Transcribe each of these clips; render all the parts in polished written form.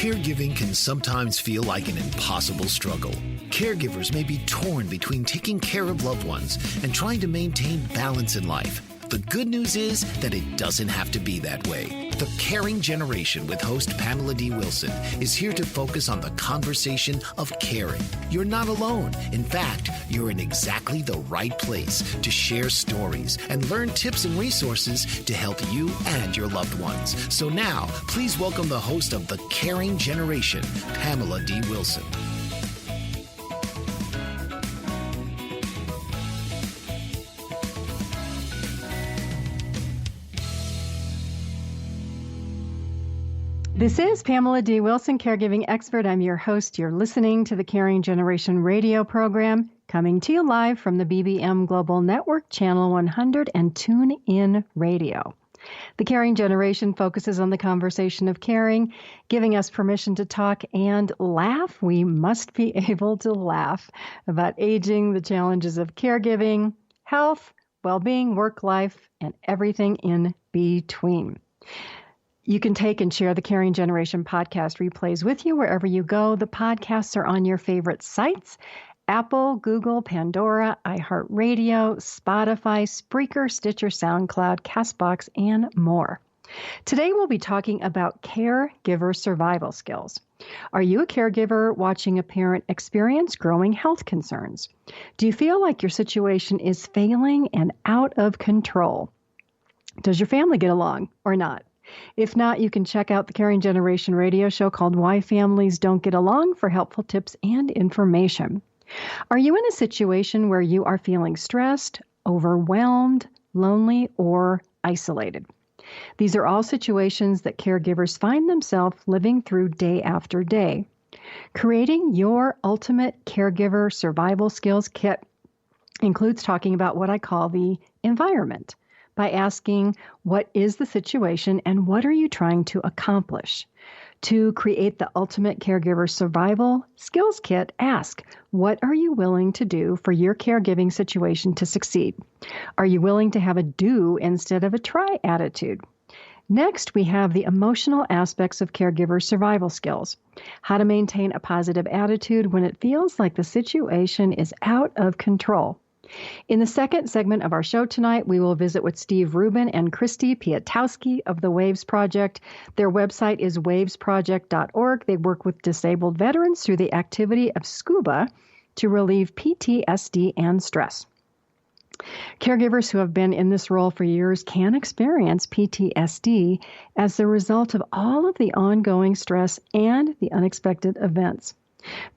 Caregiving can sometimes feel like an impossible struggle. Caregivers may be torn between taking care of loved ones and trying to maintain balance in life. The good news is that it doesn't have to be that way. The Caring Generation with host Pamela D. Wilson is here to focus on the conversation of caring. You're not alone. In fact, you're in exactly the right place to share stories and learn tips and resources to help you and your loved ones. So now, please welcome the host of The Caring Generation, Pamela D. Wilson. This is Pamela D. Wilson, caregiving expert. I'm your host. You're listening to the Caring Generation radio program, coming to you live from the BBM Global Network, Channel 100, and TuneIn Radio. The Caring Generation focuses on the conversation of caring, giving us permission to talk and laugh. We must be able to laugh about aging, the challenges of caregiving, health, well-being, work life, and everything in between. You can take and share the Caring Generation podcast replays with you wherever you go. The podcasts are on your favorite sites: Apple, Google, Pandora, iHeartRadio, Spotify, Spreaker, Stitcher, SoundCloud, CastBox, and more. Today we'll be talking about caregiver survival skills. Are you a caregiver watching a parent experience growing health concerns? Do you feel like your situation is failing and out of control? Does your family get along or not? If not, you can check out the Caring Generation radio show called Why Families Don't Get Along for helpful tips and information. Are you in a situation where you are feeling stressed, overwhelmed, lonely, or isolated? These are all situations that caregivers find themselves living through day after day. Creating your ultimate caregiver survival skills kit includes talking about what I call the environment, by asking, what is the situation and what are you trying to accomplish? To create the ultimate caregiver survival skills kit, ask, what are you willing to do for your caregiving situation to succeed? Are you willing to have a do instead of a try attitude? Next, we have the emotional aspects of caregiver survival skills. How to maintain a positive attitude when it feels like the situation is out of control. In the second segment of our show tonight, we will visit with Steve Rubin and Christy Piatowski of the WAVES Project. Their website is wavesproject.org. They work with disabled veterans through the activity of scuba to relieve PTSD and stress. Caregivers who have been in this role for years can experience PTSD as the result of all of the ongoing stress and the unexpected events.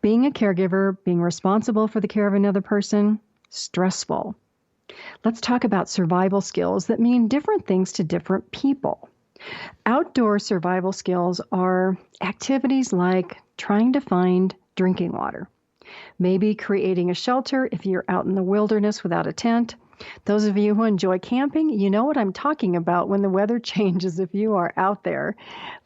Being a caregiver, being responsible for the care of another person, stressful. Let's talk about survival skills that mean different things to different people. Outdoor survival skills are activities like trying to find drinking water, maybe creating a shelter if you're out in the wilderness without a tent. Those of you who enjoy camping, you know what I'm talking about when the weather changes if you are out there.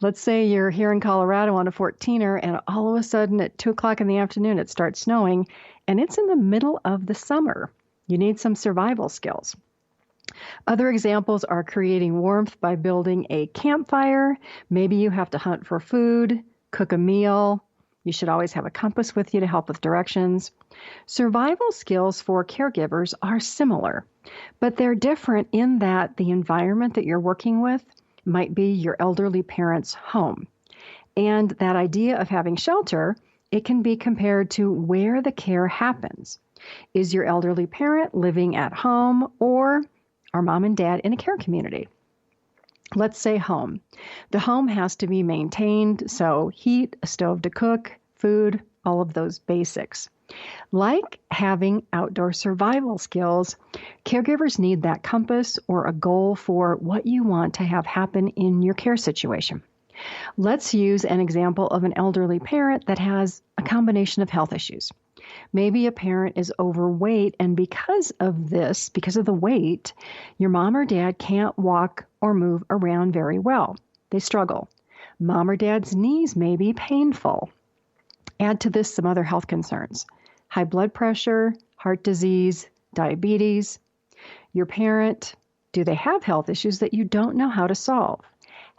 Let's say you're here in Colorado on a 14er and all of a sudden at 2 o'clock in the afternoon it starts snowing and it's in the middle of the summer. You need some survival skills. Other examples are creating warmth by building a campfire. Maybe you have to hunt for food, cook a meal. You should always have a compass with you to help with directions. Survival skills for caregivers are similar, but they're different in that the environment that you're working with might be your elderly parent's home. And that idea of having shelter, it can be compared to where the care happens. Is your elderly parent living at home or are mom and dad in a care community? Let's say home. The home has to be maintained, so heat, a stove to cook, food, all of those basics. Like having outdoor survival skills, caregivers need that compass or a goal for what you want to have happen in your care situation. Let's use an example of an elderly parent that has a combination of health issues. Maybe a parent is overweight, and because of the weight, your mom or dad can't walk or move around very well. They struggle. Mom or dad's knees may be painful. Add to this some other health concerns: high blood pressure, heart disease, diabetes. Your parent, do they have health issues that you don't know how to solve?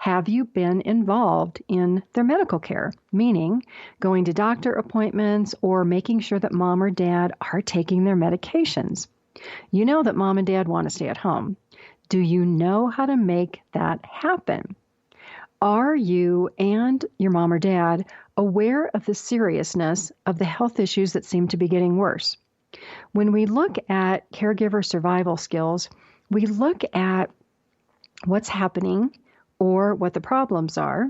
Have you been involved in their medical care? Meaning going to doctor appointments or making sure that mom or dad are taking their medications. You know that mom and dad want to stay at home. Do you know how to make that happen? Are you and your mom or dad aware of the seriousness of the health issues that seem to be getting worse? When we look at caregiver survival skills, we look at what's happening or what the problems are,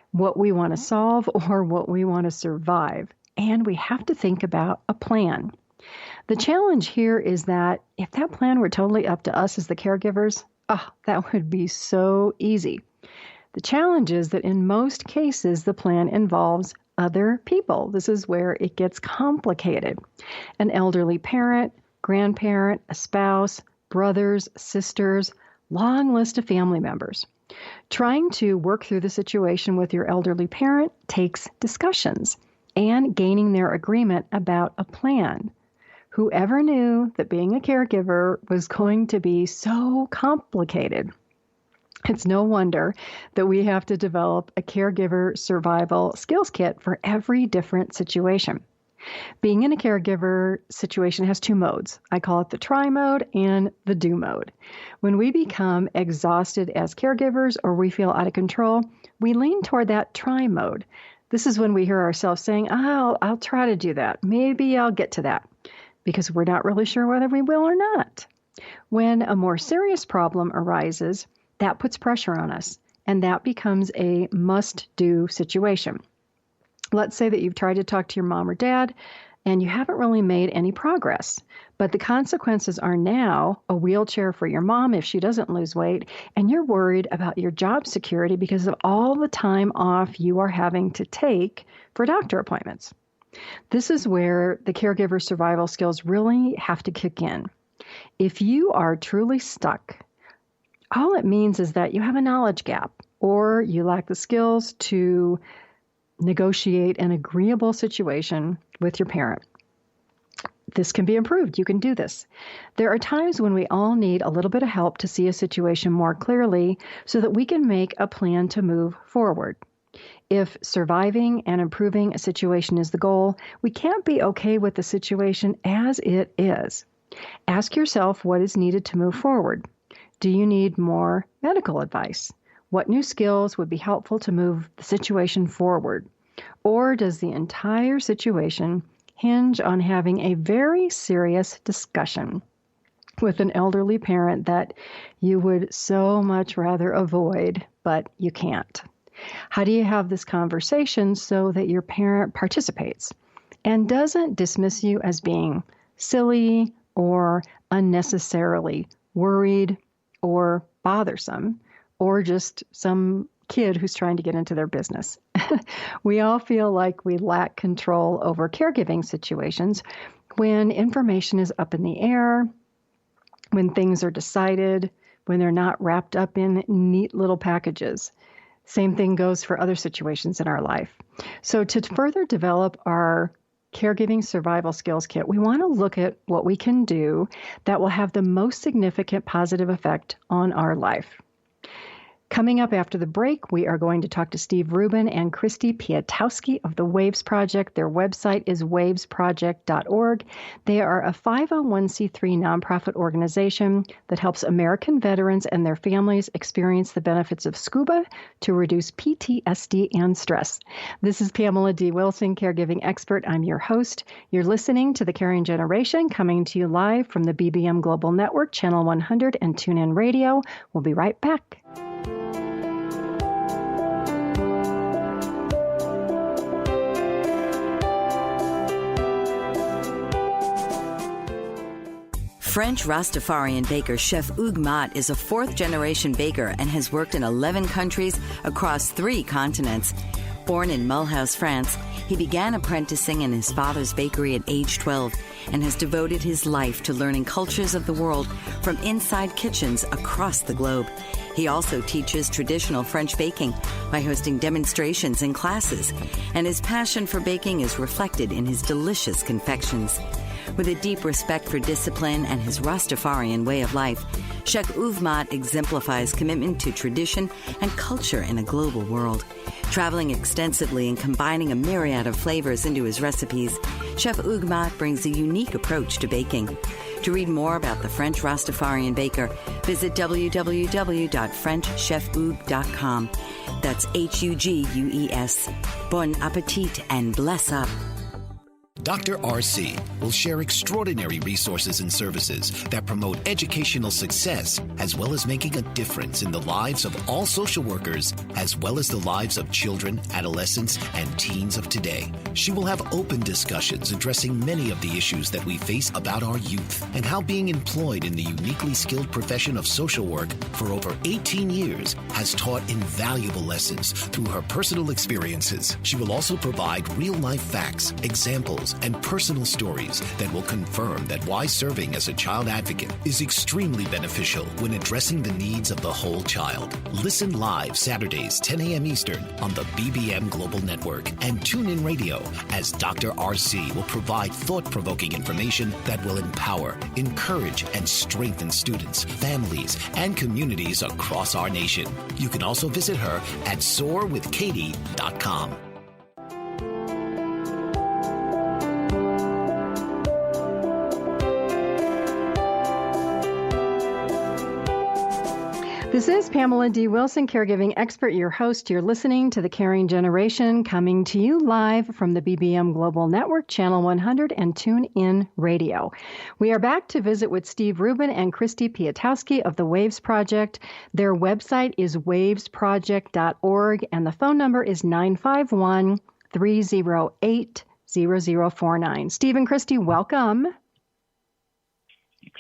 what we want to solve or what we want to survive. And we have to think about a plan. The challenge here is that if that plan were totally up to us as the caregivers, that would be so easy. The challenge is that in most cases, the plan involves other people. This is where it gets complicated. An elderly parent, grandparent, a spouse, brothers, sisters, long list of family members. Trying to work through the situation with your elderly parent takes discussions and gaining their agreement about a plan. Whoever knew that being a caregiver was going to be so complicated? It's no wonder that we have to develop a caregiver survival skills kit for every different situation. Being in a caregiver situation has two modes. I call it the try mode and the do mode. When we become exhausted as caregivers or we feel out of control, we lean toward that try mode. This is when we hear ourselves saying, I'll try to do that. Maybe I'll get to that, because we're not really sure whether we will or not. When a more serious problem arises, that puts pressure on us, and that becomes a must-do situation. Let's say that you've tried to talk to your mom or dad, and you haven't really made any progress, but the consequences are now a wheelchair for your mom if she doesn't lose weight, and you're worried about your job security because of all the time off you are having to take for doctor appointments. This is where the caregiver survival skills really have to kick in. If you are truly stuck, all it means is that you have a knowledge gap or you lack the skills to negotiate an agreeable situation with your parent. This can be improved. You can do this. There are times when we all need a little bit of help to see a situation more clearly so that we can make a plan to move forward. If surviving and improving a situation is the goal, we can't be okay with the situation as it is. Ask yourself what is needed to move forward. Do you need more medical advice? What new skills would be helpful to move the situation forward? Or does the entire situation hinge on having a very serious discussion with an elderly parent that you would so much rather avoid, but you can't? How do you have this conversation so that your parent participates and doesn't dismiss you as being silly or unnecessarily worried or bothersome, or just some kid who's trying to get into their business? We all feel like we lack control over caregiving situations when information is up in the air, when things are decided, when they're not wrapped up in neat little packages. Same thing goes for other situations in our life. So to further develop our caregiving survival skills kit, we want to look at what we can do that will have the most significant positive effect on our life. Coming up after the break, we are going to talk to Steve Rubin and Christy Piatowski of the WAVES Project. Their website is wavesproject.org. They are a 501c3 nonprofit organization that helps American veterans and their families experience the benefits of scuba to reduce PTSD and stress. This is Pamela D. Wilson, caregiving expert. I'm your host. You're listening to The Caring Generation, coming to you live from the BBM Global Network, Channel 100, and TuneIn Radio. We'll be right back. French Rastafarian baker Chef Hugues Mott is a fourth-generation baker and has worked in 11 countries across 3 continents. Born in Mulhouse, France, he began apprenticing in his father's bakery at age 12 and has devoted his life to learning cultures of the world from inside kitchens across the globe. He also teaches traditional French baking by hosting demonstrations and classes, and his passion for baking is reflected in his delicious confections. With a deep respect for discipline and his Rastafarian way of life, Chef Ugmat exemplifies commitment to tradition and culture in a global world. Traveling extensively and combining a myriad of flavors into his recipes, Chef Ugmat brings a unique approach to baking. To read more about the French Rastafarian baker, visit www.frenchchefug.com. That's Hugues. Bon appetit and bless up. Dr. RC will share extraordinary resources and services that promote educational success, as well as making a difference in the lives of all social workers, as well as the lives of children, adolescents, and teens of today. She will have open discussions addressing many of the issues that we face about our youth and how being employed in the uniquely skilled profession of social work for over 18 years has taught invaluable lessons through her personal experiences. She will also provide real-life facts, examples, and personal stories that will confirm that why serving as a child advocate is extremely beneficial when addressing the needs of the whole child. Listen live Saturdays, 10 a.m. Eastern on the BBM Global Network and tune in radio as Dr. RC will provide thought-provoking information that will empower, encourage, and strengthen students, families, and communities across our nation. You can also visit her at soarwithkatie.com. This is Pamela D. Wilson, caregiving expert, your host. You're listening to The Caring Generation, coming to you live from the BBM Global Network, Channel 100, and TuneIn Radio. We are back to visit with Steve Rubin and Christy Piatowski of the WAVES Project. Their website is wavesproject.org, and the phone number is 951-308-0049. Steve and Christy, welcome.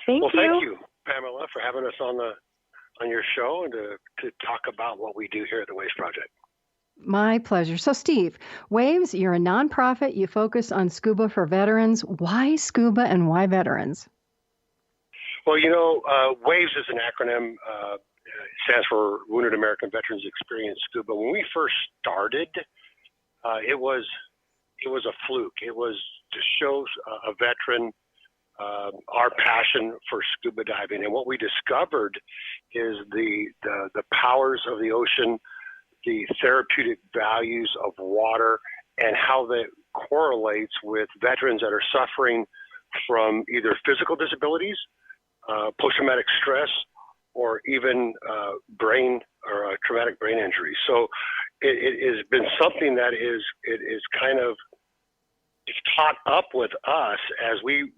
Thank you, Pamela, for having us on your show and to talk about what we do here at the WAVES Project. My pleasure. So, Steve, WAVES, you're a nonprofit. You focus on scuba for veterans. Why scuba and why veterans? Well, WAVES is an acronym. It stands for Wounded American Veterans Experience Scuba. When we first started, it was a fluke. It was to show a veteran our passion for scuba diving. And what we discovered is the powers of the ocean, the therapeutic values of water, and how that correlates with veterans that are suffering from either physical disabilities, post-traumatic stress, or even brain or traumatic brain injury. So it has been something that is kind of caught up with us as we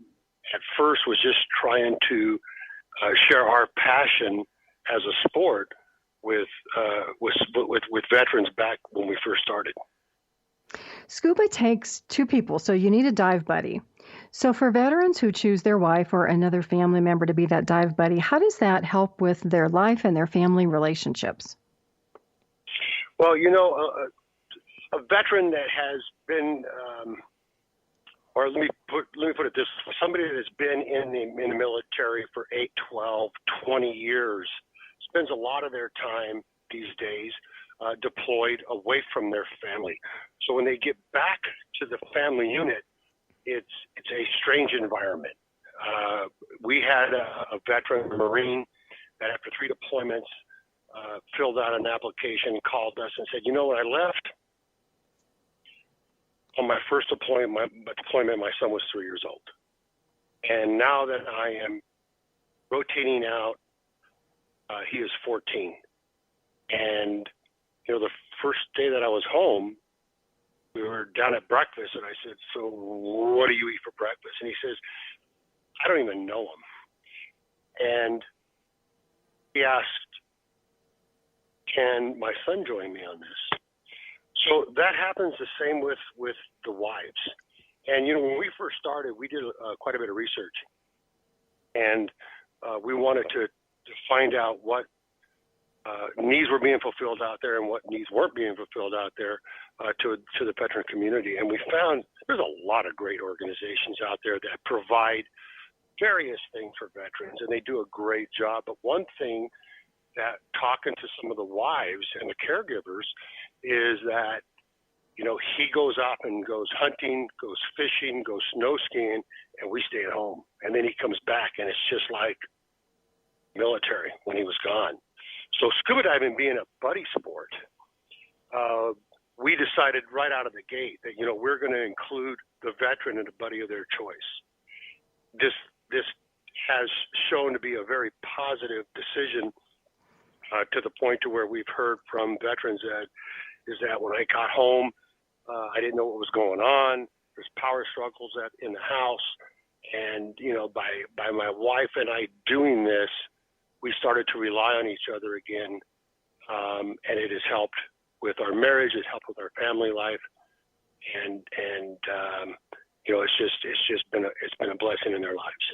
at first was just trying to share our passion as a sport with veterans back when we first started. Scuba takes two people, so you need a dive buddy. So for veterans who choose their wife or another family member to be that dive buddy, how does that help with their life and their family relationships? Well, a veteran that has been or let me put it this way, somebody that has been in the military for 8, 12, 20 years spends a lot of their time these days deployed away from their family. So when they get back to the family unit, it's a strange environment. We had a veteran, a Marine, that after 3 deployments filled out an application, called us and said, when I left, on my first deployment, my son was 3 years old. And now that I am rotating out, he is 14. And, the first day that I was home, we were down at breakfast, and I said, so what do you eat for breakfast? And he says, I don't even know him. And he asked, can my son join me on this? So that happens the same with the wives. And, when we first started, we did quite a bit of research. And we wanted to find out what needs were being fulfilled out there and what needs weren't being fulfilled out there to the veteran community. And we found there's a lot of great organizations out there that provide various things for veterans, and they do a great job. But one thing that talking to some of the wives and the caregivers is that he goes out and goes hunting, goes fishing, goes snow skiing, and we stay at home. And then he comes back, and it's just like military when he was gone. So scuba diving being a buddy sport, we decided right out of the gate that, we're going to include the veteran and a buddy of their choice. This has shown to be a very positive decision to the point to where we've heard from veterans that when I got home, I didn't know what was going on. There's power struggles in the house. And, by my wife and I doing this, we started to rely on each other again. And it has helped with our marriage. It's helped with our family life. And it's just been a blessing in their lives.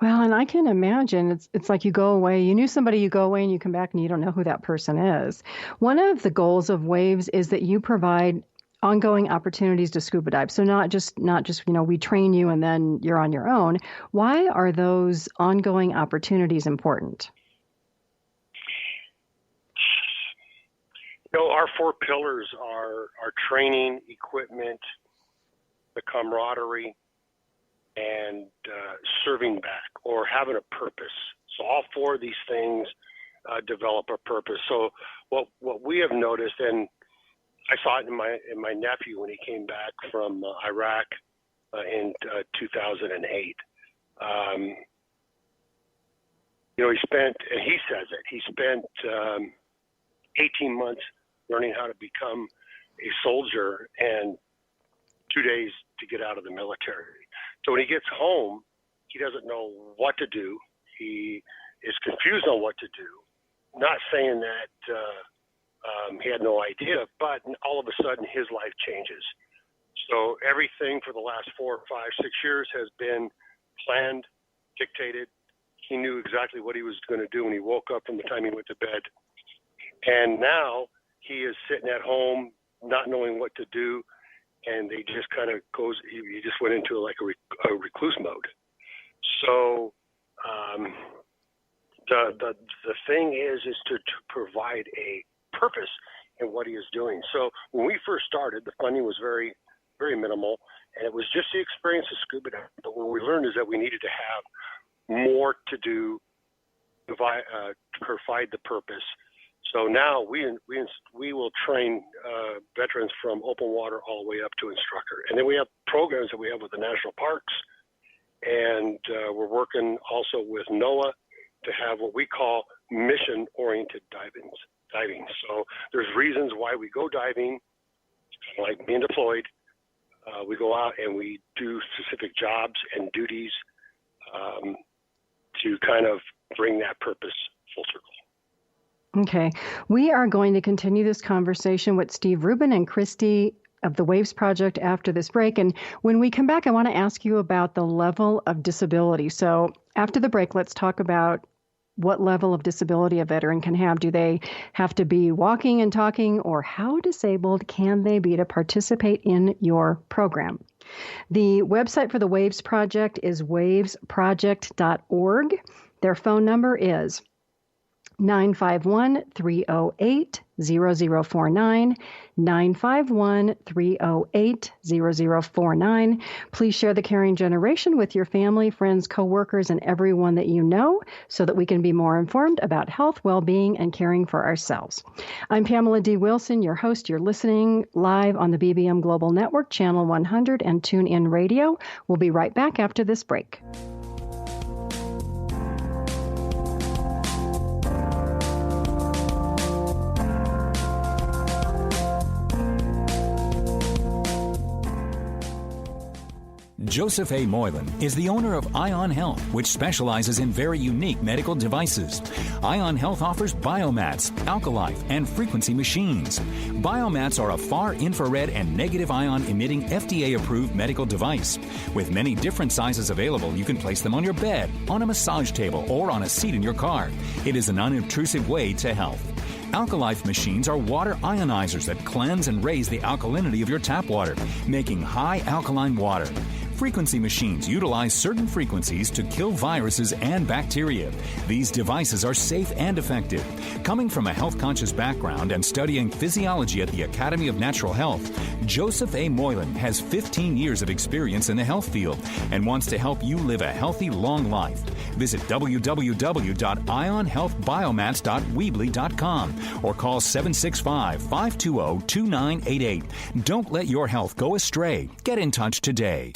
Well, and I can imagine it's like you go away, you knew somebody, you go away and you come back and you don't know who that person is. One of the goals of Waves is that you provide ongoing opportunities to scuba dive. So not just we train you and then you're on your own. Why are those ongoing opportunities important? Our four pillars are training, equipment, the camaraderie, and serving back or having a purpose. So all four of these things develop a purpose. So what we have noticed, and I saw it in my nephew when he came back from Iraq in 2008. He says it, he spent 18 months learning how to become a soldier and 2 days to get out of the military. So when he gets home, he doesn't know what to do. He is confused on what to do. Not saying that he had no idea, but all of a sudden his life changes. So everything for the last 4, 5, 6 years has been planned, dictated. He knew exactly what he was going to do when he woke up from the time he went to bed. And now he is sitting at home, not knowing what to do. And they just kind of he just went into like a recluse mode. So the thing is to provide a purpose in what he is doing. So when we first started, the funding was very, very minimal, and it was just the experience of scuba diving. But what we learned is that we needed to have more to do to provide the purpose. So now we will train veterans from open water all the way up to instructor. And then we have programs that we have with the national parks. And we're working also with NOAA to have what we call mission-oriented diving. So there's reasons why we go diving, like being deployed. We go out and we do specific jobs and duties to kind of bring that purpose full circle. Okay. We are going to continue this conversation with Steve Rubin and Christy of the Waves Project after this break. And when we come back, I want to ask you about the level of disability. So after the break, let's talk about what level of disability a veteran can have. Do they have to be walking and talking, or how disabled can they be to participate in your program? The website for the Waves Project is wavesproject.org. Their phone number is 951-308-0049, 951-308-0049. Please share the Caring Generation with your family, friends, coworkers, and everyone that you know so that we can be more informed about health, well-being, and caring for ourselves. I'm Pamela D. Wilson, your host. You're listening live on the BBM Global Network, Channel 100, and TuneIn Radio. We'll be right back after this break. Joseph A. Moylan is the owner of Ion Health, which specializes in very unique medical devices. Ion Health offers biomats, alkalife, and frequency machines. Biomats are a far infrared and negative ion emitting FDA-approved medical device. With many different sizes available, you can place them on your bed, on a massage table, or on a seat in your car. It is an unobtrusive way to health. Alkalife machines are water ionizers that cleanse and raise the alkalinity of your tap water, making high alkaline water. Frequency machines utilize certain frequencies to kill viruses and bacteria. These devices are safe and effective. Coming from a health-conscious background and studying physiology at the Academy of Natural Health, Joseph A. Moylan has 15 years of experience in the health field and wants to help you live a healthy, long life. Visit www.ionhealthbiomats.weebly.com or call 765-520-2988. Don't let your health go astray. Get in touch today.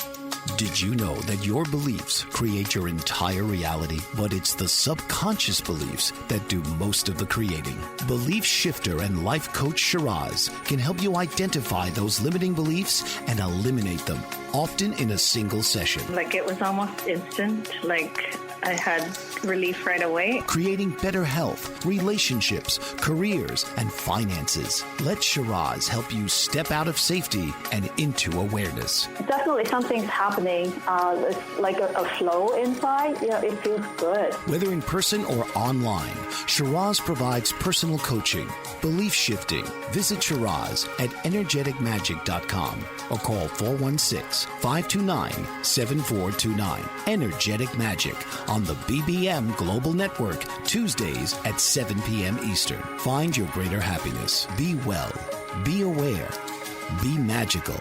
Did you know that your beliefs create your entire reality, but it's the subconscious beliefs that do most of the creating? Belief shifter and life coach Shiraz can help you identify those limiting beliefs and eliminate them, often in a single session. Like it was almost instant, like I had relief right away. Creating better health, relationships, careers, and finances. Let Shiraz help you step out of safety and into awareness. Definitely something's happening. It's like a flow inside. It feels good. Whether in person or online, Shiraz provides personal coaching, belief shifting. Visit Shiraz at energeticmagic.com or call 416-529-7429. Energetic Magic on the BBM Global Network, Tuesdays at 7 p.m. Eastern. Find your greater happiness. Be well. Be aware. Be magical.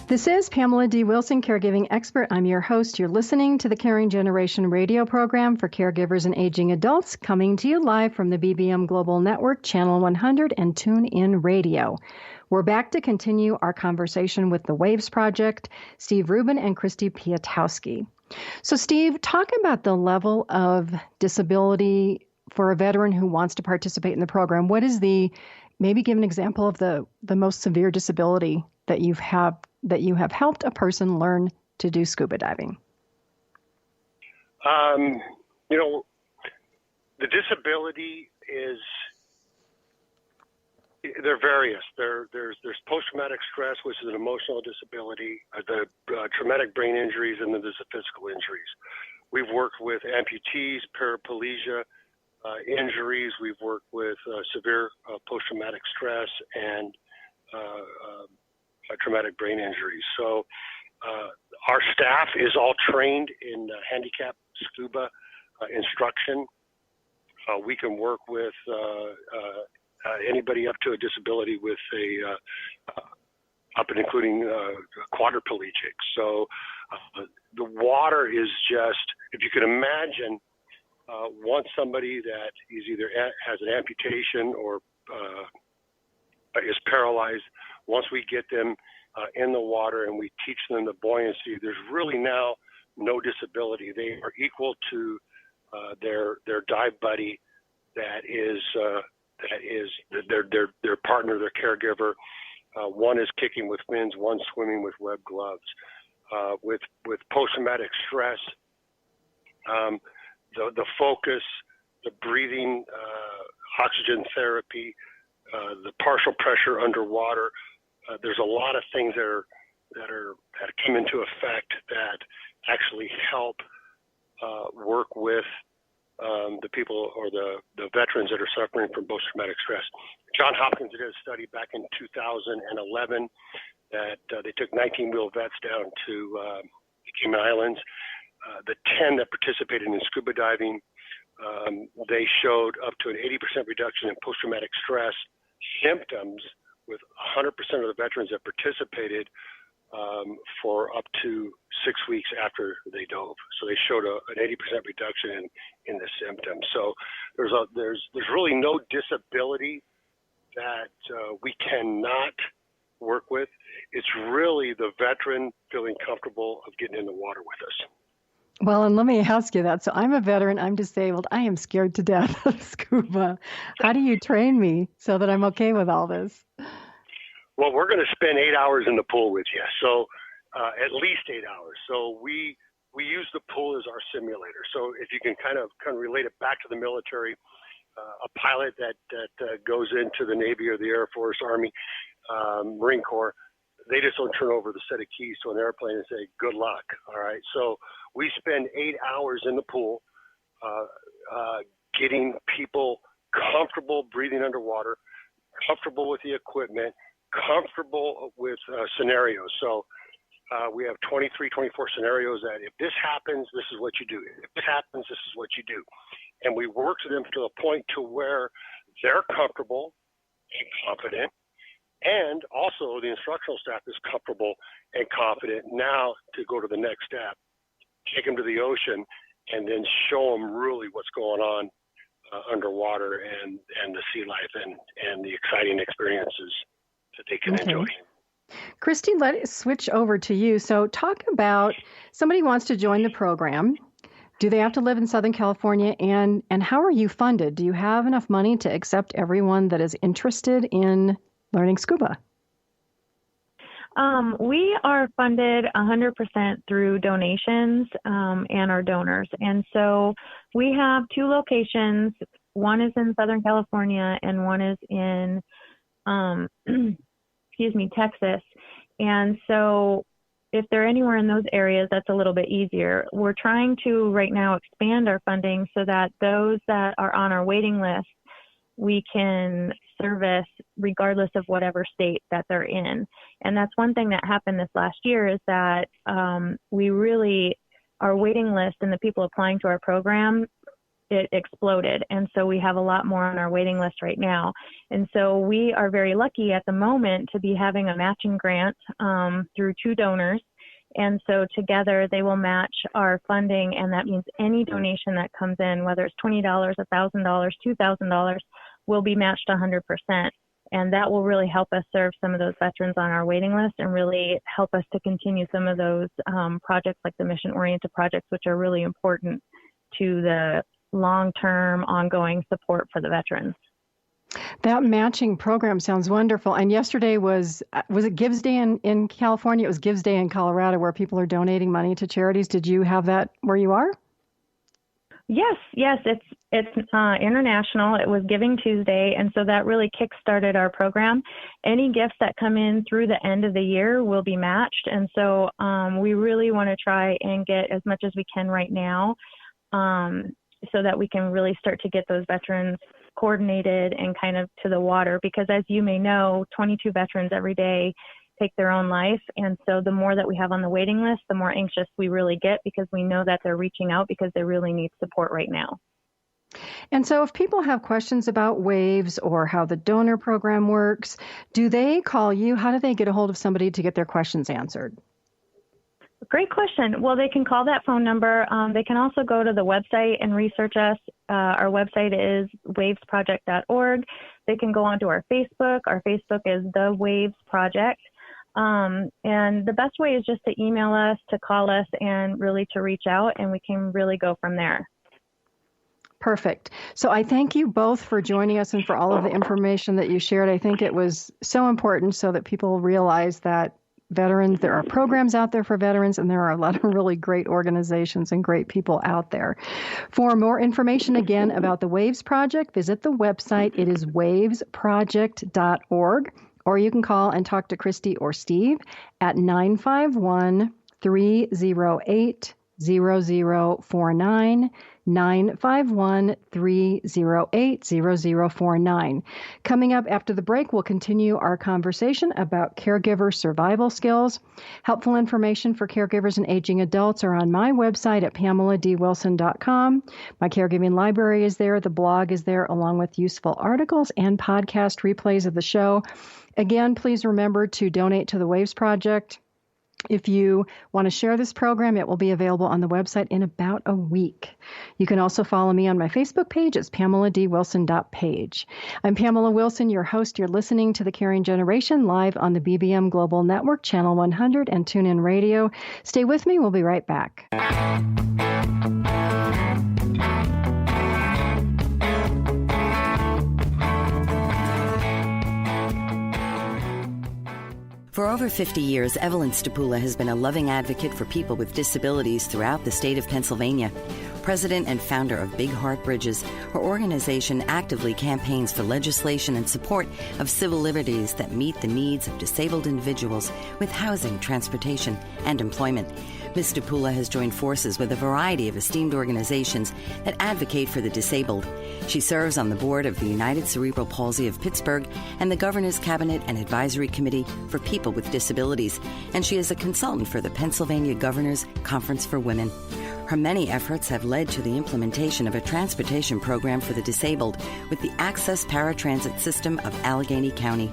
This is Pamela D. Wilson, caregiving expert. I'm your host. You're listening to the Caring Generation radio program for caregivers and aging adults, coming to you live from the BBM Global Network, Channel 100, and TuneIn Radio. We're back to continue our conversation with the WAVES Project, Steve Rubin and Christy Piatowski. So, Steve, talk about the level of disability for a veteran who wants to participate in the program. What is maybe give an example of the most severe disability that you have helped a person learn to do scuba diving? The disability they're various. There's post-traumatic stress, which is an emotional disability, the traumatic brain injuries, and then there's the physical injuries. We've worked with amputees, paraplegia injuries. We've worked with severe post-traumatic stress and traumatic brain injuries. So our staff is all trained in handicap scuba instruction. We can work with anybody up to a disability with up and including quadriplegic. So the water is just, if you can imagine, once somebody that is either has an amputation or is paralyzed, once we get them in the water and we teach them the buoyancy, there's really now no disability. They are equal to their dive buddy that is their partner, their caregiver. One is kicking with fins, one swimming with web gloves. With post-traumatic stress, the focus, the breathing, oxygen therapy, the partial pressure underwater. There's a lot of things that come into effect that actually help work with the people or the veterans that are suffering from post-traumatic stress. Johns Hopkins did a study back in 2011 that they took 19-wheel vets down to the Cayman Islands. The 10 that participated in scuba diving, they showed up to an 80% reduction in post-traumatic stress symptoms with 100% of the veterans that participated for up to 6 weeks after they dove. So they showed an 80% reduction in the symptoms. So there's really no disability that we cannot work with. It's really the veteran feeling comfortable of getting in the water with us. Well, and let me ask you that. So I'm a veteran, I'm disabled, I am scared to death of scuba. How do you train me so that I'm okay with all this? Well, we're going to spend 8 hours in the pool with you. So at least 8 hours. So we use the pool as our simulator. So if you can kind of relate it back to the military, a pilot that goes into the Navy or the Air Force, Army, Marine Corps, they just don't turn over the set of keys to an airplane and say, good luck. All right. So we spend 8 hours in the pool getting people comfortable breathing underwater, comfortable with the equipment, comfortable with scenarios. So we have 23, 24 scenarios that if this happens, this is what you do. If this happens, this is what you do. And we work to them to a point to where they're comfortable and confident. And also the instructional staff is comfortable and confident now to go to the next step, take them to the ocean, and then show them really what's going on underwater and the sea life and the exciting experiences that they can enjoy. Christy, let's switch over to you. So talk about somebody wants to join the program. Do they have to live in Southern California? And how are you funded? Do you have enough money to accept everyone that is interested in learning scuba? We are funded 100% through donations and our donors. And so we have 2 locations. One is in Southern California and one is in, Texas. And so if they're anywhere in those areas, that's a little bit easier. We're trying to right now expand our funding so that those that are on our waiting list, we can service regardless of whatever state that they're in. And that's one thing that happened this last year is that our waiting list and the people applying to our program, it exploded. And so we have a lot more on our waiting list right now. And so we are very lucky at the moment to be having a matching grant through 2 donors. And so together they will match our funding. And that means any donation that comes in, whether it's $20, $1,000, $2,000, will be matched 100%. And that will really help us serve some of those veterans on our waiting list and really help us to continue some of those projects like the mission-oriented projects, which are really important to the long-term ongoing support for the veterans. That matching program sounds wonderful. And yesterday was it Gives Day in California? It was Gives Day in Colorado where people are donating money to charities. Did you have that where you are? Yes, it's international. It was Giving Tuesday, and so that really kick-started our program. Any gifts that come in through the end of the year will be matched, and so we really want to try and get as much as we can right now so that we can really start to get those veterans coordinated and kind of to the water, because as you may know, 22 veterans every day take their own life. And so the more that we have on the waiting list, the more anxious we really get because we know that they're reaching out because they really need support right now. And so if people have questions about WAVES or how the donor program works, do they call you? How do they get a hold of somebody to get their questions answered? Great question. Well, they can call that phone number. They can also go to the website and research us. Our website is wavesproject.org. They can go onto our Facebook. Our Facebook is The Waves Project. And the best way is just to email us, to call us, and really to reach out, and we can really go from there. Perfect. So I thank you both for joining us and for all of the information that you shared. I think it was so important so that people realize that veterans, there are programs out there for veterans, and there are a lot of really great organizations and great people out there. For more information, again, about the WAVES Project, visit the website. It is wavesproject.org, or you can call and talk to Christy or Steve at 951-308-0049, 951-308-0049. Coming up after the break, we'll continue our conversation about caregiver survival skills. Helpful information for caregivers and aging adults are on my website at PamelaDWilson.com. My caregiving library is there. The blog is there, along with useful articles and podcast replays of the show. Again, please remember to donate to the WAVES Project. If you want to share this program, it will be available on the website in about a week. You can also follow me on my Facebook page. It's PamelaDWilson.page. I'm Pamela Wilson, your host. You're listening to The Caring Generation live on the BBM Global Network, Channel 100, and TuneIn Radio. Stay with me. We'll be right back. For over 50 years, Evelyn Stapula has been a loving advocate for people with disabilities throughout the state of Pennsylvania. President and founder of Big Heart Bridges, her organization actively campaigns for legislation and support of civil liberties that meet the needs of disabled individuals with housing, transportation, and employment. Ms. DePula has joined forces with a variety of esteemed organizations that advocate for the disabled. She serves on the board of the United Cerebral Palsy of Pittsburgh and the Governor's Cabinet and Advisory Committee for People with Disabilities, and she is a consultant for the Pennsylvania Governor's Conference for Women. Her many efforts have led to the implementation of a transportation program for the disabled with the Access Paratransit System of Allegheny County.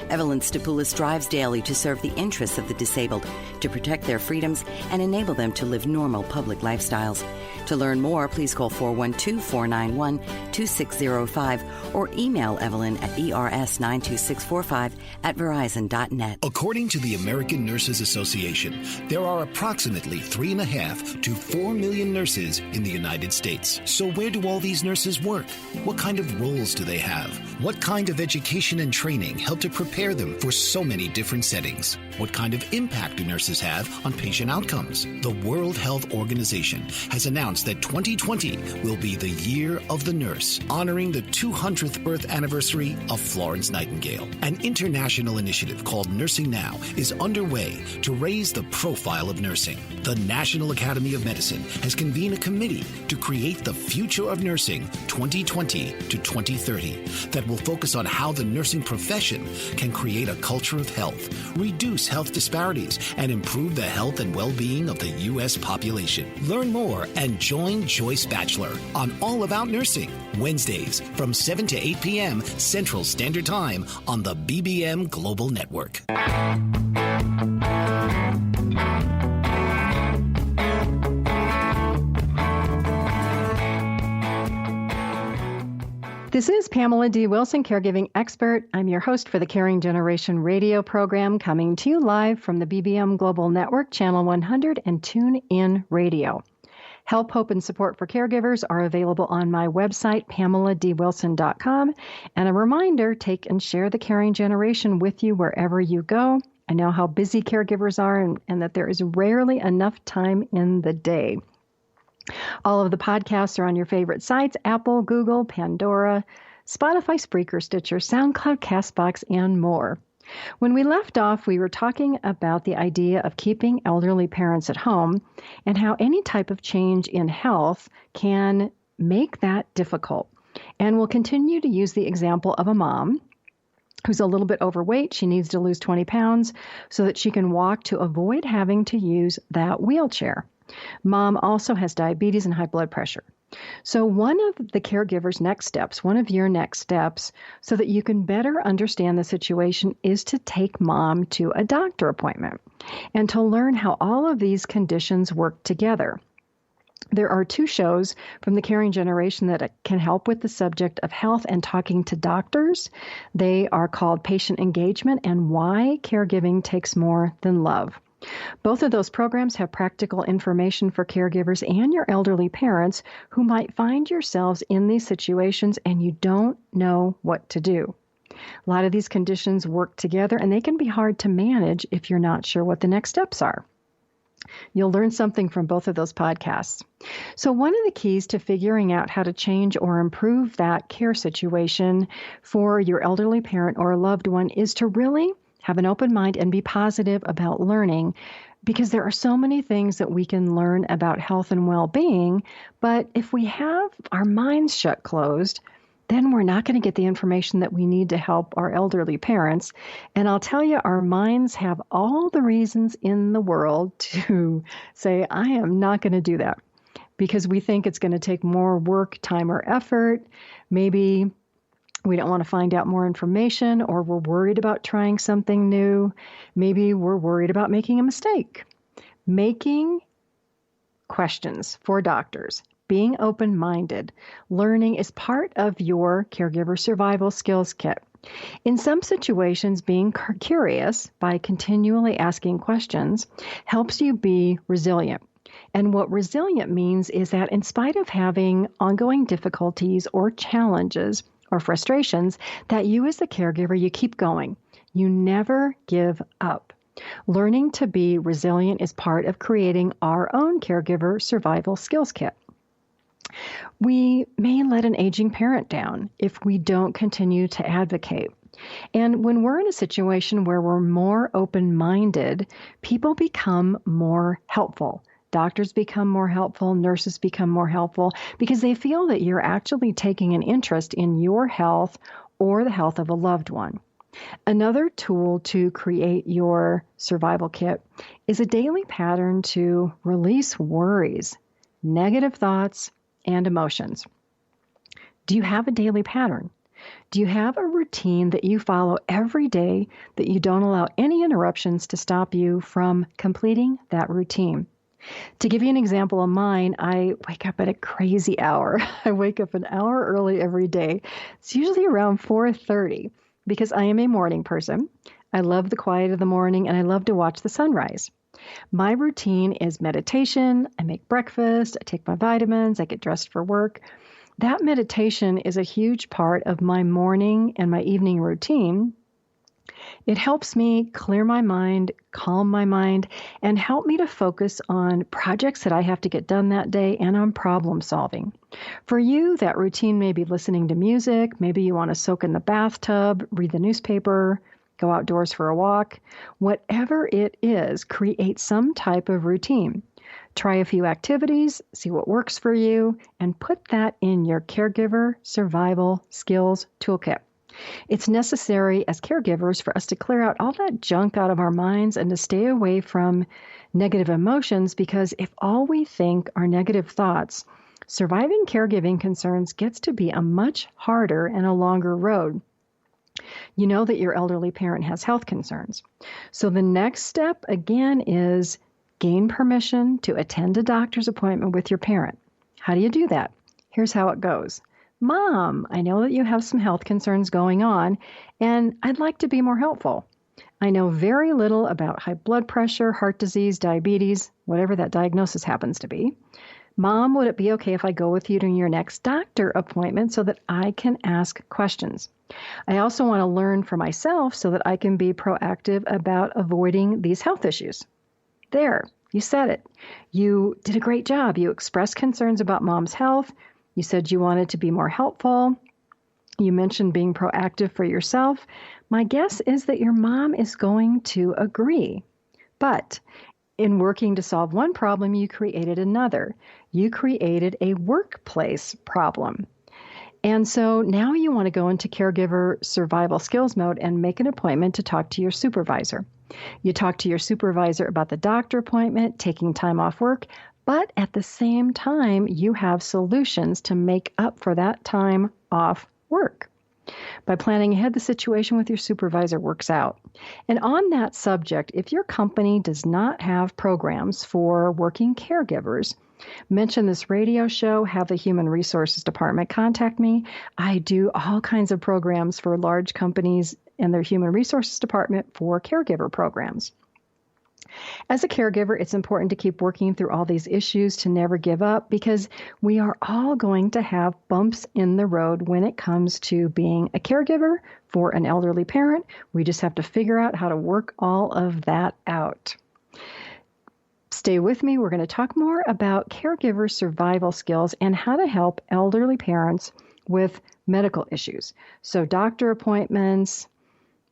Evelyn Stapoulis strives daily to serve the interests of the disabled, to protect their freedoms, and enable them to live normal public lifestyles. To learn more, please call 412-491-2605 or email Evelyn at ers92645@verizon.net. According to the American Nurses Association, there are approximately 3.5 to 4 million nurses in the United States. So where do all these nurses work? What kind of roles do they have? What kind of education and training help to prepare them for so many different settings? What kind of impact do nurses have on patient outcomes? The World Health Organization has announced that 2020 will be the Year of the Nurse, honoring the 200th birth anniversary of Florence Nightingale. An international initiative called Nursing Now is underway to raise the profile of nursing. The National Academy of Medicine has convened a committee to create the Future of Nursing 2020 to 2030 that will focus on how the nursing profession can create a culture of health, reduce health disparities, and improve the health and well-being of the U.S. population. Learn more and join Joyce Batchelor on All About Nursing, Wednesdays from 7 to 8 p.m. Central Standard Time on the BBM Global Network. This is Pamela D. Wilson, caregiving expert. I'm your host for the Caring Generation radio program, coming to you live from the BBM Global Network, Channel 100, and TuneIn Radio. Help, hope, and support for caregivers are available on my website, PamelaDWilson.com. And a reminder, take and share the Caring Generation with you wherever you go. I know how busy caregivers are and that there is rarely enough time in the day. All of the podcasts are on your favorite sites: Apple, Google, Pandora, Spotify, Spreaker, Stitcher, SoundCloud, CastBox, and more. When we left off, we were talking about the idea of keeping elderly parents at home and how any type of change in health can make that difficult. And we'll continue to use the example of a mom who's a little bit overweight. She needs to lose 20 pounds so that she can walk to avoid having to use that wheelchair. Mom also has diabetes and high blood pressure. So one of the caregiver's next steps, one of your next steps, so that you can better understand the situation, is to take mom to a doctor appointment and to learn how all of these conditions work together. There are 2 shows from the Caring Generation that can help with the subject of health and talking to doctors. They are called Patient Engagement and Why Caregiving Takes More Than Love. Both of those programs have practical information for caregivers and your elderly parents who might find yourselves in these situations and you don't know what to do. A lot of these conditions work together and they can be hard to manage if you're not sure what the next steps are. You'll learn something from both of those podcasts. So one of the keys to figuring out how to change or improve that care situation for your elderly parent or a loved one is to really have an open mind and be positive about learning, because there are so many things that we can learn about health and well-being, but if we have our minds shut closed, then we're not going to get the information that we need to help our elderly parents. And I'll tell you, our minds have all the reasons in the world to say, I am not going to do that, because we think it's going to take more work, time, or effort. Maybe we don't want to find out more information, or we're worried about trying something new. Maybe we're worried about making a mistake. Making questions for doctors, being open-minded, learning is part of your Caregiver Survival Skills Kit. In some situations, being curious by continually asking questions helps you be resilient. And what resilient means is that in spite of having ongoing difficulties or challenges or frustrations, that you as the caregiver, you keep going. You never give up. Learning to be resilient is part of creating our own Caregiver Survival Skills Kit. We may let an aging parent down if we don't continue to advocate. And when we're in a situation where we're more open-minded, people become more helpful. Doctors become more helpful, nurses become more helpful because they feel that you're actually taking an interest in your health or the health of a loved one. Another tool to create your survival kit is a daily pattern to release worries, negative thoughts, and emotions. Do you have a daily pattern? Do you have a routine that you follow every day that you don't allow any interruptions to stop you from completing that routine? To give you an example of mine, I wake up at a crazy hour. I wake up an hour early every day. It's usually around 4:30 because I am a morning person. I love the quiet of the morning and I love to watch the sunrise. My routine is meditation. I make breakfast. I take my vitamins. I get dressed for work. That meditation is a huge part of my morning and my evening routine. It helps me clear my mind, calm my mind, and help me to focus on projects that I have to get done that day and on problem solving. For you, that routine may be listening to music. Maybe you want to soak in the bathtub, read the newspaper, go outdoors for a walk. Whatever it is, create some type of routine. Try a few activities, see what works for you, and put that in your Caregiver Survival Skills toolkit. It's necessary as caregivers for us to clear out all that junk out of our minds and to stay away from negative emotions, because if all we think are negative thoughts, surviving caregiving concerns gets to be a much harder and a longer road. You know that your elderly parent has health concerns. So the next step, again, is gain permission to attend a doctor's appointment with your parent. How do you do that? Here's how it goes. Mom, I know that you have some health concerns going on, and I'd like to be more helpful. I know very little about high blood pressure, heart disease, diabetes, whatever that diagnosis happens to be. Mom, would it be okay if I go with you to your next doctor appointment so that I can ask questions? I also want to learn for myself so that I can be proactive about avoiding these health issues. There, you said it. You did a great job. You expressed concerns about Mom's health. You said you wanted to be more helpful. You mentioned being proactive for yourself. My guess is that your mom is going to agree. But in working to solve one problem, you created another. You created a workplace problem. And so now you want to go into Caregiver Survival Skills mode and make an appointment to talk to your supervisor. You talk to your supervisor about the doctor appointment, taking time off work, but at the same time, you have solutions to make up for that time off work. By planning ahead, the situation with your supervisor works out. And on that subject, if your company does not have programs for working caregivers, mention this radio show, have the Human Resources Department contact me. I do all kinds of programs for large companies and their Human Resources Department for caregiver programs. As a caregiver, it's important to keep working through all these issues, to never give up, because we are all going to have bumps in the road when it comes to being a caregiver for an elderly parent. We just have to figure out how to work all of that out. Stay with me. We're going to talk more about caregiver survival skills and how to help elderly parents with medical issues. So doctor appointments,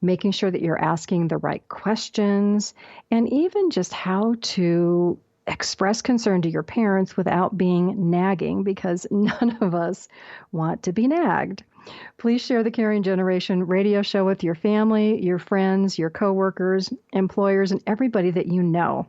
making sure that you're asking the right questions, and even just how to express concern to your parents without being nagging, because none of us want to be nagged. Please share the Caring Generation radio show with your family, your friends, your coworkers, employers, and everybody that you know.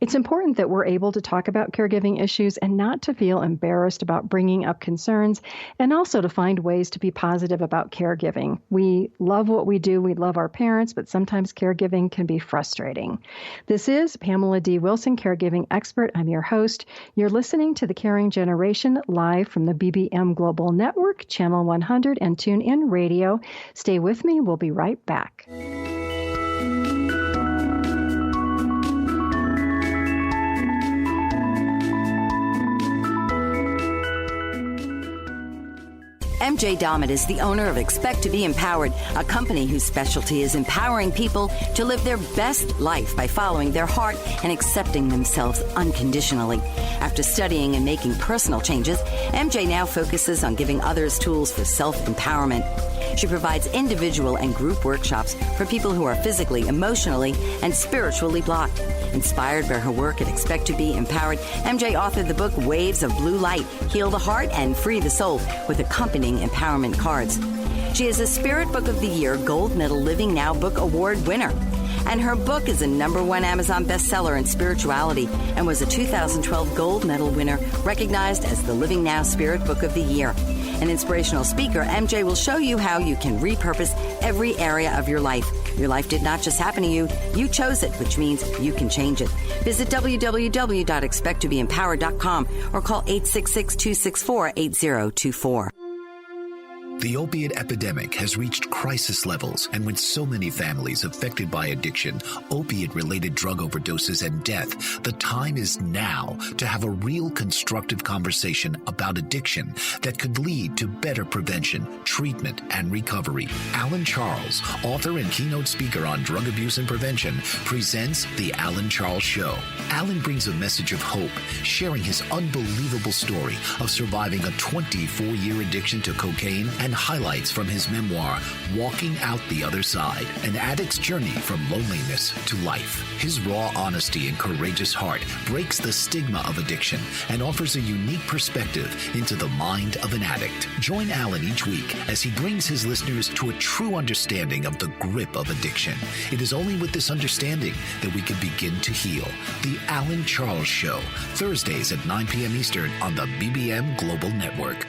It's important that we're able to talk about caregiving issues and not to feel embarrassed about bringing up concerns, and also to find ways to be positive about caregiving. We love what we do. We love our parents, but sometimes caregiving can be frustrating. This is Pamela D. Wilson, caregiving expert. I'm your host. You're listening to The Caring Generation live from the BBM Global Network, Channel 100, and TuneIn Radio. Stay with me. We'll be right back. MJ Dammit is the owner of Expect to be Empowered, a company whose specialty is empowering people to live their best life by following their heart and accepting themselves unconditionally. After studying and making personal changes, MJ now focuses on giving others tools for self-empowerment. She provides individual and group workshops for people who are physically, emotionally, and spiritually blocked. Inspired by her work at Expect to be Empowered, MJ authored the book Waves of Blue Light, Heal the Heart and Free the Soul, with accompanying empowerment cards. She is a Spirit Book of the Year Gold Medal Living Now Book Award winner. And her book is a #1 Amazon bestseller in spirituality and was a 2012 Gold Medal winner, recognized as the Living Now Spirit Book of the Year. An inspirational speaker, MJ will show you how you can repurpose every area of your life. Your life did not just happen to you. You chose it, which means you can change it. Visit www.expecttobeempowered.com or call 866-264-8024. The opiate epidemic has reached crisis levels, and with so many families affected by addiction, opiate-related drug overdoses, and death, the time is now to have a real constructive conversation about addiction that could lead to better prevention, treatment, and recovery. Alan Charles, author and keynote speaker on drug abuse and prevention, presents The Alan Charles Show. Alan brings a message of hope, sharing his unbelievable story of surviving a 24-year addiction to cocaine and highlights from his memoir, Walking Out the Other Side, an addict's journey from loneliness to life. His raw honesty and courageous heart breaks the stigma of addiction and offers a unique perspective into the mind of an addict. Join Alan each week as he brings his listeners to a true understanding of the grip of addiction. It is only with this understanding that we can begin to heal. The Alan Charles Show, Thursdays at 9 p.m. Eastern on the BBM Global Network.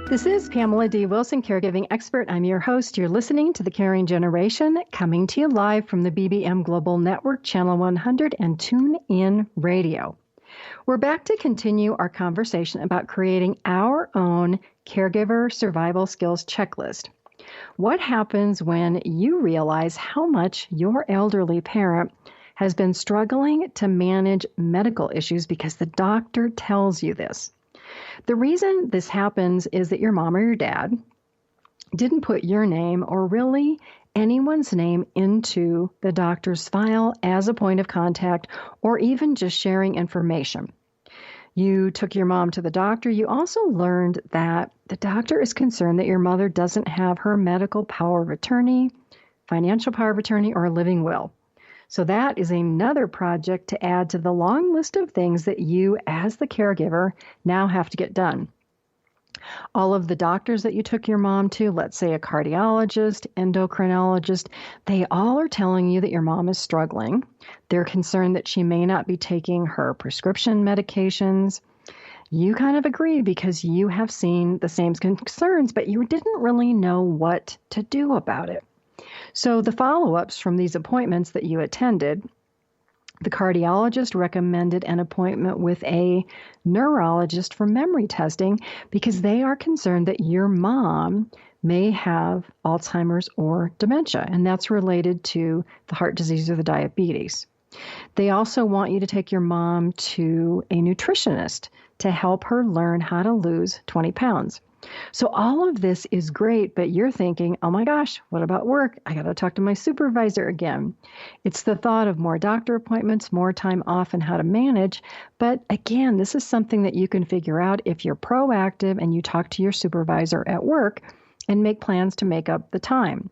This is Pamela D. Wilson, caregiving expert. I'm your host. You're listening to The Caring Generation, coming to you live from the BBM Global Network, Channel 100, and TuneIn Radio. We're back to continue our conversation about creating our own Caregiver Survival Skills checklist. What happens when you realize how much your elderly parent has been struggling to manage medical issues because the doctor tells you this? The reason this happens is that your mom or your dad didn't put your name or really anyone's name into the doctor's file as a point of contact or even just sharing information. You took your mom to the doctor. You also learned that the doctor is concerned that your mother doesn't have her medical power of attorney, financial power of attorney, or a living will. So that is another project to add to the long list of things that you, as the caregiver, now have to get done. All of the doctors that you took your mom to, let's say a cardiologist, endocrinologist, they all are telling you that your mom is struggling. They're concerned that she may not be taking her prescription medications. You kind of agree because you have seen the same concerns, but you didn't really know what to do about it. So the follow-ups from these appointments that you attended, the cardiologist recommended an appointment with a neurologist for memory testing because they are concerned that your mom may have Alzheimer's or dementia, and that's related to the heart disease or the diabetes. They also want you to take your mom to a nutritionist to help her learn how to lose 20 pounds. So all of this is great, but you're thinking, oh my gosh, what about work? I got to talk to my supervisor again. It's the thought of more doctor appointments, more time off, and how to manage. But again, this is something that you can figure out if you're proactive and you talk to your supervisor at work and make plans to make up the time.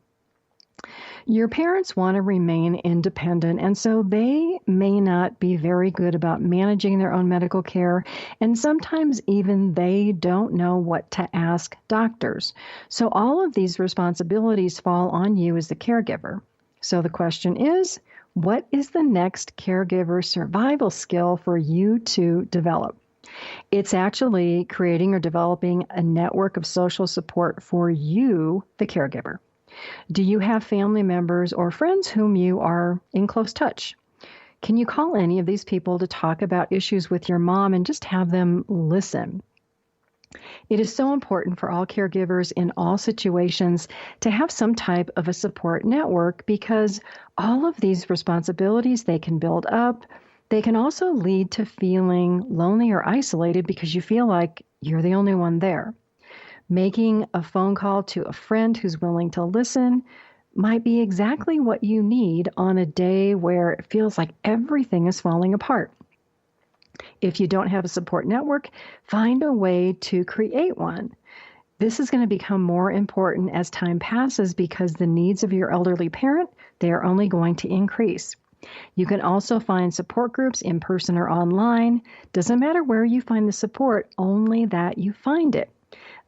Your parents want to remain independent, and so they may not be very good about managing their own medical care, and sometimes even they don't know what to ask doctors. So all of these responsibilities fall on you as the caregiver. So the question is, what is the next caregiver survival skill for you to develop? It's actually creating or developing a network of social support for you, the caregiver. Do you have family members or friends whom you are in close touch? Can you call any of these people to talk about issues with your mom and just have them listen? It is so important for all caregivers in all situations to have some type of a support network because all of these responsibilities, they can build up. They can also lead to feeling lonely or isolated because you feel like you're the only one there. Making a phone call to a friend who's willing to listen might be exactly what you need on a day where it feels like everything is falling apart. If you don't have a support network, find a way to create one. This is going to become more important as time passes because the needs of your elderly parent, they are only going to increase. You can also find support groups in person or online. Doesn't matter where you find the support, only that you find it.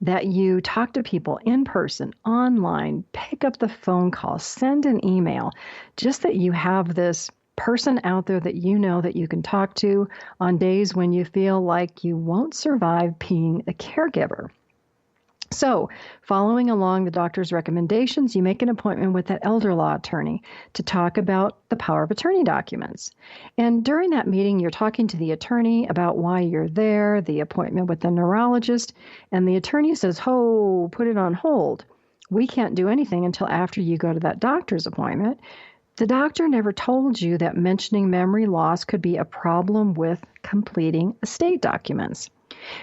That you talk to people in person, online, pick up the phone call, send an email, just that you have this person out there that you know that you can talk to on days when you feel like you won't survive being a caregiver. So, following along the doctor's recommendations, you make an appointment with that elder law attorney to talk about the power of attorney documents. And during that meeting, you're talking to the attorney about why you're there, the appointment with the neurologist, and the attorney says, "Oh, put it on hold. We can't do anything until after you go to that doctor's appointment." The doctor never told you that mentioning memory loss could be a problem with completing estate documents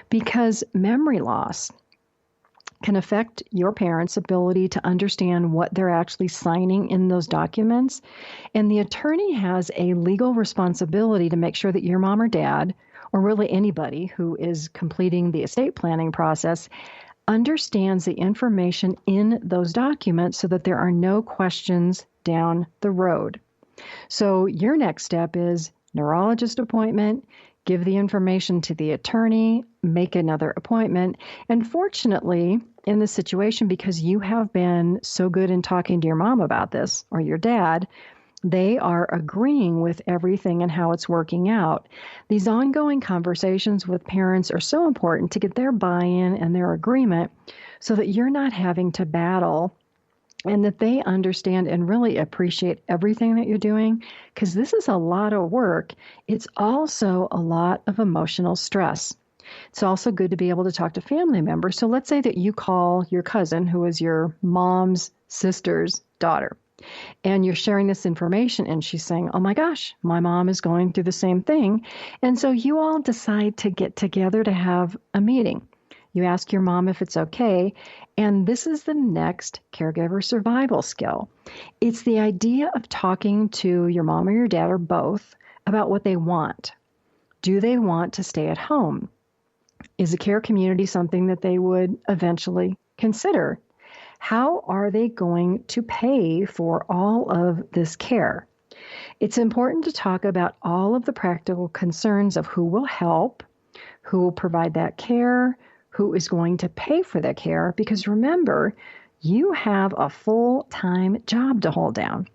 because memory loss can affect your parents' ability to understand what they're actually signing in those documents. And the attorney has a legal responsibility to make sure that your mom or dad, or really anybody who is completing the estate planning process, understands the information in those documents so that there are no questions down the road. So your next step is neurologist appointment, give the information to the attorney, make another appointment. And fortunately, in this situation, because you have been so good in talking to your mom about this or your dad, they are agreeing with everything and how it's working out. These ongoing conversations with parents are so important to get their buy-in and their agreement so that you're not having to battle and that they understand and really appreciate everything that you're doing, because this is a lot of work. It's also a lot of emotional stress. It's also good to be able to talk to family members. So let's say that you call your cousin, who is your mom's sister's daughter, and you're sharing this information, and she's saying, "Oh my gosh, my mom is going through the same thing." And so you all decide to get together to have a meeting. You ask your mom if it's okay, and this is the next caregiver survival skill. It's the idea of talking to your mom or your dad or both about what they want. Do they want to stay at home? Is a care community something that they would eventually consider? How are they going to pay for all of this care? It's important to talk about all of the practical concerns of who will help, who will provide that care, who is going to pay for the care, because remember, you have a full-time job to hold down.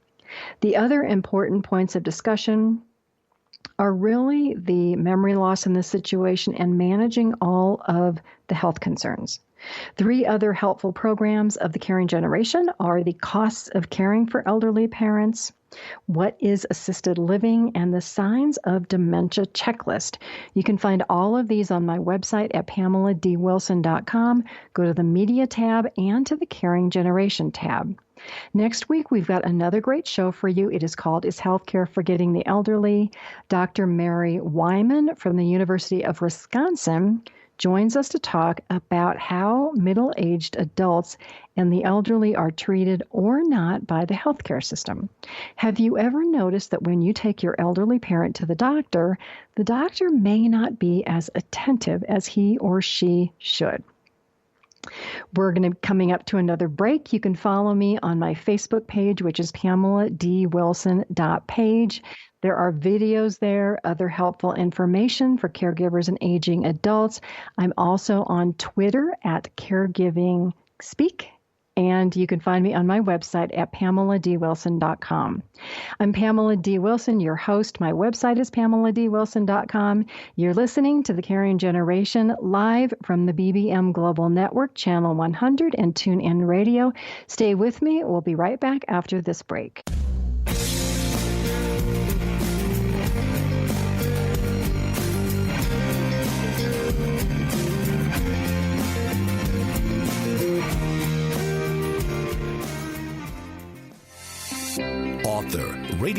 The other important points of discussion are really the memory loss in this situation and managing all of the health concerns. 3 other helpful programs of the caring generation are the costs of caring for elderly parents, what is assisted living, and the signs of dementia checklist. You can find all of these on my website at PamelaDWilson.com. Go to the media tab and to the caring generation tab. Next week, we've got another great show for you. It is called Is Healthcare Forgetting the Elderly? Dr. Mary Wyman from the University of Wisconsin joins us to talk about how middle-aged adults and the elderly are treated or not by the healthcare system. Have you ever noticed that when you take your elderly parent to the doctor may not be as attentive as he or she should? We're going to be coming up to another break. You can follow me on my Facebook page, which is PamelaDWilson.page. There are videos there, other helpful information for caregivers and aging adults. I'm also on Twitter at Caregiving Speak, and you can find me on my website at PamelaDWilson.com. I'm Pamela D. Wilson, your host. My website is PamelaDWilson.com. You're listening to The Caring Generation live from the BBM Global Network, Channel 100 and TuneIn Radio. Stay with me. We'll be right back after this break.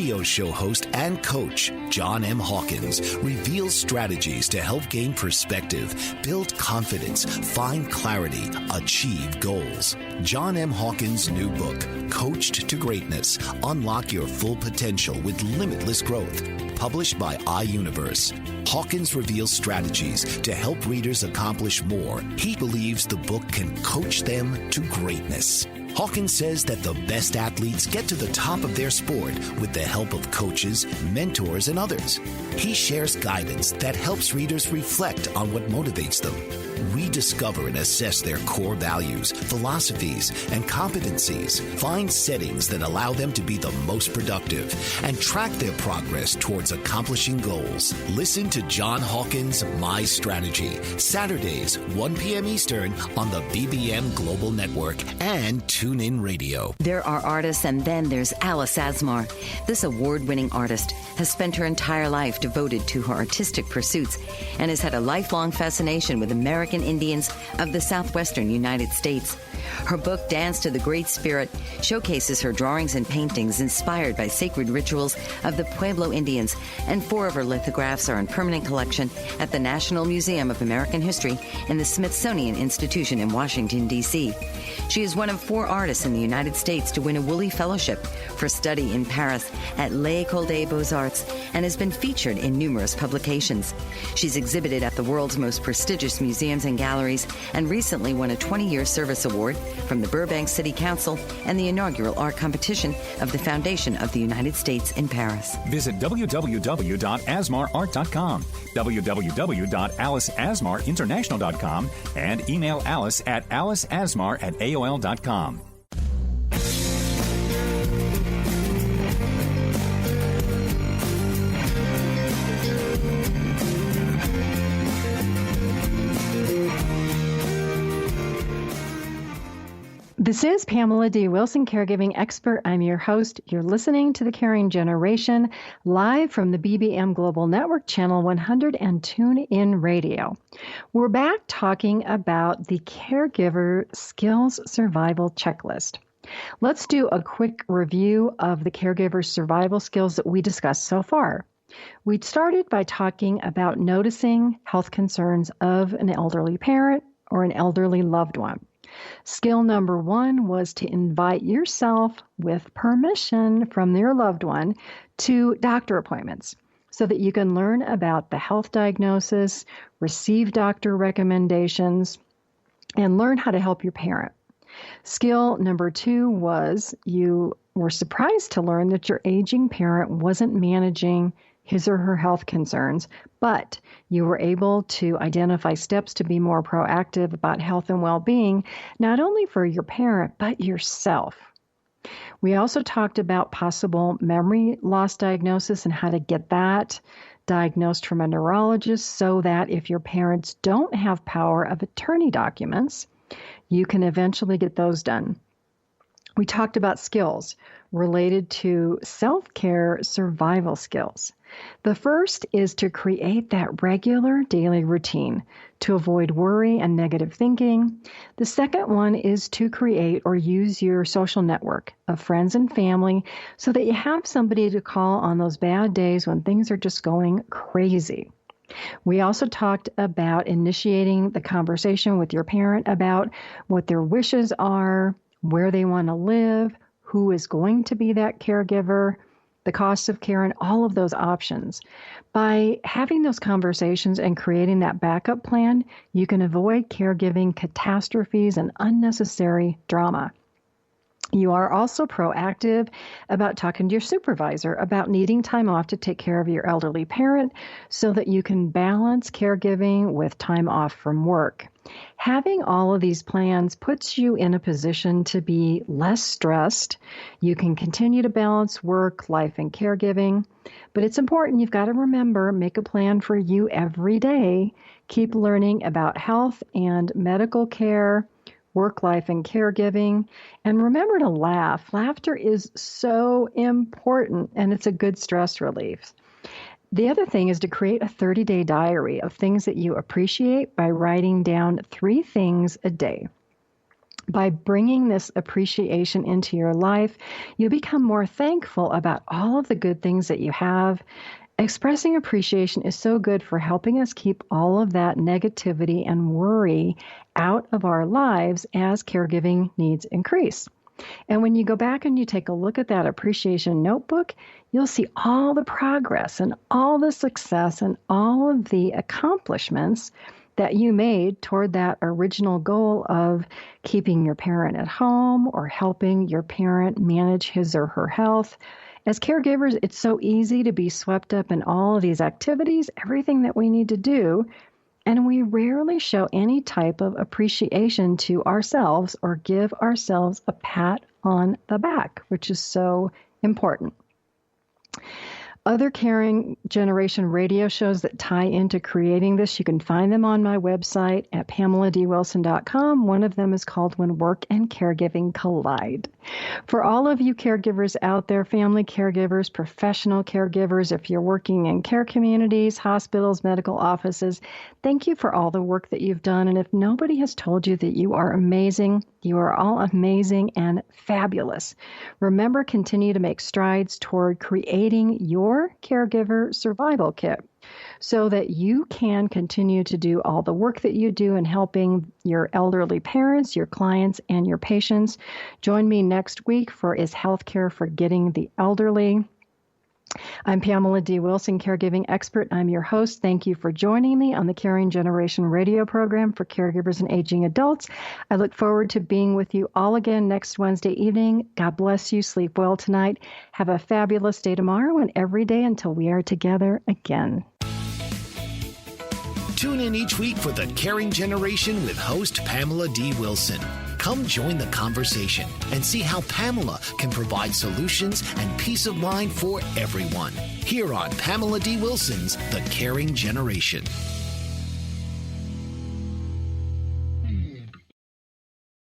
radio show host and coach John M. Hawkins reveals strategies to help gain perspective, build confidence, find clarity, achieve goals. John M. Hawkins' new book, Coached to Greatness, Unlock Your Full Potential with Limitless Growth, published by iUniverse. Hawkins reveals strategies to help readers accomplish more. He believes the book can coach them to greatness. Hawkins says that the best athletes get to the top of their sport with the help of coaches, mentors, and others. He shares guidance that helps readers reflect on what motivates them, rediscover and assess their core values, philosophies, and competencies, find settings that allow them to be the most productive, and track their progress towards accomplishing goals. Listen to John Hawkins' My Strategy, Saturdays, 1 p.m. Eastern on the BBM Global Network and TuneIn Radio. There are artists, and then there's Alice Asmar. This award-winning artist has spent her entire life devoted to her artistic pursuits and has had a lifelong fascination with American Indians of the southwestern United States. Her book, Dance to the Great Spirit, showcases her drawings and paintings inspired by sacred rituals of the Pueblo Indians, and 4 of her lithographs are in permanent collection at the National Museum of American History and the Smithsonian Institution in Washington, D.C. She is one of 4 artists in the United States to win a Woolley Fellowship for study in Paris at l'École des Beaux-Arts and has been featured in numerous publications. She's exhibited at the world's most prestigious museums and galleries and recently won a 20-year service award from the Burbank City Council and the inaugural art competition of the Foundation of the United States in Paris. Visit www.asmarart.com, www.aliceasmarinternational.com, and email Alice at aliceasmar@aol.com. This is Pamela D. Wilson, caregiving expert. I'm your host. You're listening to The Caring Generation, live from the BBM Global Network, Channel 100 and TuneIn Radio. We're back talking about the Caregiver Skills Survival Checklist. Let's do a quick review of the Caregiver Survival Skills that we discussed so far. We started by talking about noticing health concerns of an elderly parent or an elderly loved one. Skill number 1 was to invite yourself, with permission from your loved one, to doctor appointments so that you can learn about the health diagnosis, receive doctor recommendations, and learn how to help your parent. Skill number 2 was you were surprised to learn that your aging parent wasn't managing his or her health concerns, but you were able to identify steps to be more proactive about health and well-being, not only for your parent, but yourself. We also talked about possible memory loss diagnosis and how to get that diagnosed from a neurologist so that if your parents don't have power of attorney documents, you can eventually get those done. We talked about skills related to self-care survival skills. The first is to create that regular daily routine to avoid worry and negative thinking. The second one is to create or use your social network of friends and family so that you have somebody to call on those bad days when things are just going crazy. We also talked about initiating the conversation with your parent about what their wishes are, where they want to live, who is going to be that caregiver, the cost of care, and all of those options. By having those conversations and creating that backup plan, you can avoid caregiving catastrophes and unnecessary drama. You are also proactive about talking to your supervisor about needing time off to take care of your elderly parent so that you can balance caregiving with time off from work. Having all of these plans puts you in a position to be less stressed. You can continue to balance work, life, and caregiving. But it's important, you've got to remember, make a plan for you every day. Keep learning about health and medical care, work, life, and caregiving. And remember to laugh. Laughter is so important, and it's a good stress relief. The other thing is to create a 30-day diary of things that you appreciate by writing down 3 things a day. By bringing this appreciation into your life, you become more thankful about all of the good things that you have. Expressing appreciation is so good for helping us keep all of that negativity and worry out of our lives as caregiving needs increase. And when you go back and you take a look at that appreciation notebook, you'll see all the progress and all the success and all of the accomplishments that you made toward that original goal of keeping your parent at home or helping your parent manage his or her health. As caregivers, it's so easy to be swept up in all of these activities, everything that we need to do, and we rarely show any type of appreciation to ourselves or give ourselves a pat on the back, which is so important. Other Caring Generation radio shows that tie into creating this, you can find them on my website at PamelaDWilson.com. One of them is called When Work and Caregiving Collide. For all of you caregivers out there, family caregivers, professional caregivers, if you're working in care communities, hospitals, medical offices, thank you for all the work that you've done. And if nobody has told you that you are amazing, you are all amazing and fabulous. Remember, continue to make strides toward creating your caregiver survival kit so that you can continue to do all the work that you do in helping your elderly parents, your clients, and your patients. Join me next week for Is Healthcare Forgetting the Elderly? I'm Pamela D. Wilson, caregiving expert. I'm your host. Thank you for joining me on the Caring Generation radio program for caregivers and aging adults. I look forward to being with you all again next Wednesday evening. God bless you. Sleep well tonight. Have a fabulous day tomorrow and every day until we are together again. Tune in each week for the Caring Generation with host Pamela D. Wilson. Come join the conversation and see how Pamela can provide solutions and peace of mind for everyone. Here on Pamela D. Wilson's The Caring Generation.